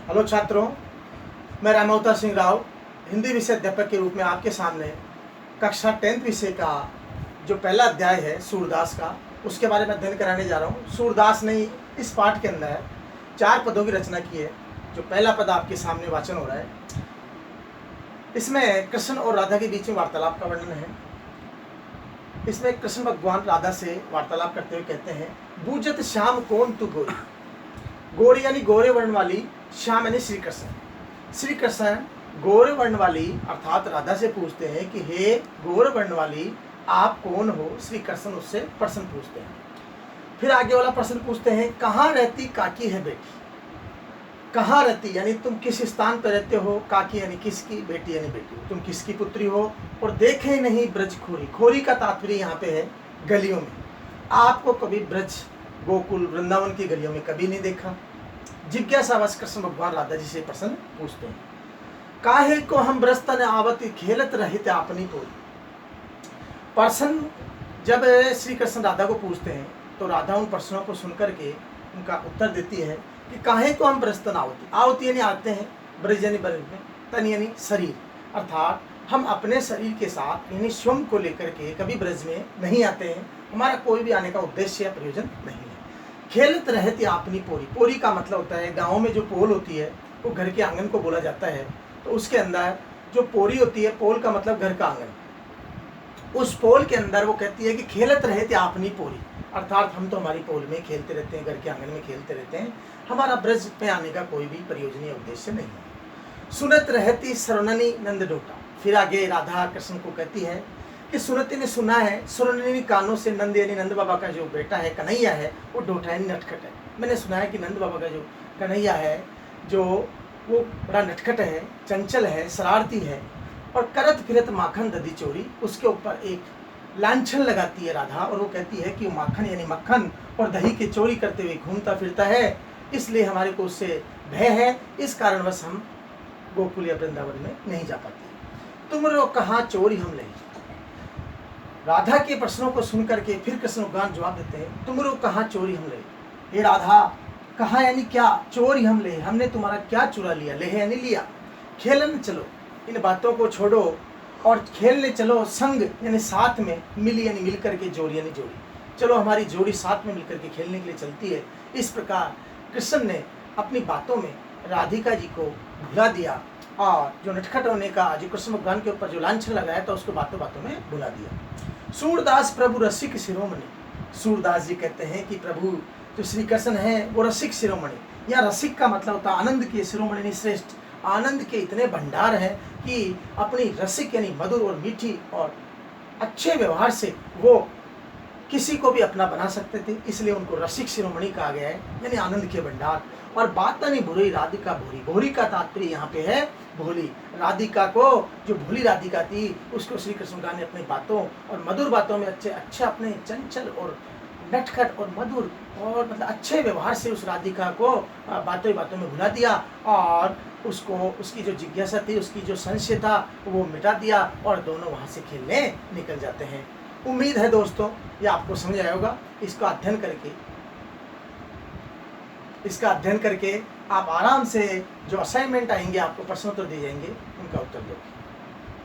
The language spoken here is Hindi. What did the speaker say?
हेलो छात्रों, मैं रामावतार सिंह राव हिंदी विषय अध्यापक के रूप में आपके सामने कक्षा 10th विषय का जो पहला अध्याय है सूरदास का, उसके बारे में अध्ययन कराने जा रहा हूँ। सूरदास ने इस पाठ के अंदर 4 पदों की रचना की है। जो पहला पद आपके सामने वाचन हो रहा है, इसमें कृष्ण और राधा के बीच में वार्तालाप का वर्णन है। इसमें कृष्ण भगवान राधा से वार्तालाप करते हुए कहते हैं, बूझत श्याम कौन तू गोरी। गोरी यानी गोरे वर्ण वाली, श्याम यानी श्री कृष्ण। श्री कृष्ण गोरे वर्ण वाली अर्थात राधा से पूछते हैं कि हे गोरे वर्ण वाली, आप कौन हो। श्री कृष्ण उससे प्रश्न पूछते हैं। फिर आगे वाला प्रश्न पूछते हैं, कहाँ रहती काकी है बेटी। कहाँ रहती यानी तुम किस स्थान पर रहते हो। काकी यानी किसकी, बेटी यानी बेटी, तुम किसकी पुत्री हो। और देखे नहीं ब्रज खोरी। खोरी का तात्पर्य यहाँ पे है गलियों में। आपको कभी ब्रज, गोकुल, वृंदावन की गलियों में कभी नहीं देखा। जिज्ञासावश कृष्ण भगवान राधा जी से प्रश्न पूछते हैं, काहे को हम ब्रस्तन आवती खेलत रहित अपनी पोरी। प्रश्न जब श्री कृष्ण राधा को पूछते हैं तो राधा उन प्रश्नों को सुनकर के उनका उत्तर देती है कि काहे को हम ब्रस्तन आवती। आवती यानी आते हैं, ब्रज यानी ब्रज में, तन यानी शरीर, अर्थात हम अपने शरीर के साथ यानी स्वयं को लेकर के कभी ब्रज में नहीं आते हैं। हमारा कोई भी आने का उद्देश्य या प्रयोजन नहीं है। खेलत रहती अपनी पोरी। पोरी का मतलब होता है, गाँव में जो पोल होती है वो घर के आंगन को बोला जाता है। तो उसके अंदर जो पोरी होती है, पोल का मतलब घर का आंगन, उस पोल के अंदर वो कहती है कि खेलत रहते अपनी पोरी, अर्थात हम तो हमारी पोल में खेलते रहते हैं, घर के आंगन में खेलते रहते हैं। हमारा ब्रज में आने का कोई भी प्रयोजन या उद्देश्य नहीं है। सुनत रहती सरननी नंद डोटा। फिर आगे राधा कृष्ण को कहती है कि सुनती ने सुना है, सुननी कानों से, नंद यानी नंद बाबा का जो बेटा है, कन्हैया है, वो डोटा यानी नटखट है। मैंने सुना है कि नंद बाबा का जो कन्हैया है, जो वो बड़ा नटखट है, चंचल है, शरारती है और करत फिरत माखन दधी चोरी। उसके ऊपर एक लांछन लगाती है राधा और वो कहती है कि वो माखन यानी मक्खन और दही की चोरी करते हुए घूमता फिरता है, इसलिए हमारे को उससे भय है। इस कारणवश हम गोकुल या वृंदावन में नहीं जा पाते। तुम रो कहाँ चोरी हम ले। राधा के प्रश्नों को सुनकर के फिर कृष्ण भगवान जवाब देते हैं, तुम रो कहाँ चोरी हम ले। हे राधा, कहाँ यानी क्या, चोरी हम ले, हमने तुम्हारा क्या चुरा लिया। ले यानी लिया। खेलन चलो, इन बातों को छोड़ो और खेलने चलो। संग यानी साथ में, मिली यानी मिल करके, जोड़ी यानी जोड़ी, चलो हमारी जोड़ी साथ में मिलकर के खेलने के लिए चलती है। इस प्रकार कृष्ण ने अपनी बातों में राधिका जी को भुला दिया और जो नटखट होने का जो कृष्ण भगवान के ऊपर जो लांछन लगाया था उसको बातों बातों में भुला दिया। सूरदास प्रभु रसिक शिरोमणि। सूरदास जी कहते हैं कि प्रभु जो श्री कृष्ण है वो रसिक शिरोमणि। या रसिक का मतलब होता है आनंद के, शिरोमणि श्रेष्ठ, आनंद के इतने भंडार हैं कि अपनी रसिक यानी मधुर और मीठी और अच्छे व्यवहार से वो किसी को भी अपना बना सकते थे, इसलिए उनको रसिक शिरोमणि कहा गया है, यानी आनंद के भंडार। और बात नहीं बुरी राधिका भोरी। भोरी का तात्पर्य यहाँ पे है भोली। राधिका को, जो भोली राधिका थी, उसको श्री कृष्ण ने अपनी बातों और मधुर बातों में अच्छे अपने चंचल और नटखट और मधुर और मतलब अच्छे व्यवहार से उस राधिका को बातों बातों में भुला दिया और उसको, उसकी जो जिज्ञासा थी, उसकी जो संशय था, वो मिटा दिया और दोनों वहाँ से खेलने निकल जाते हैं। उम्मीद है दोस्तों ये आपको समझ आया होगा। इसका अध्ययन करके आप आराम से जो असाइनमेंट आएंगे, आपको प्रश्नोत्तर दिए जाएंगे, उनका उत्तर दो।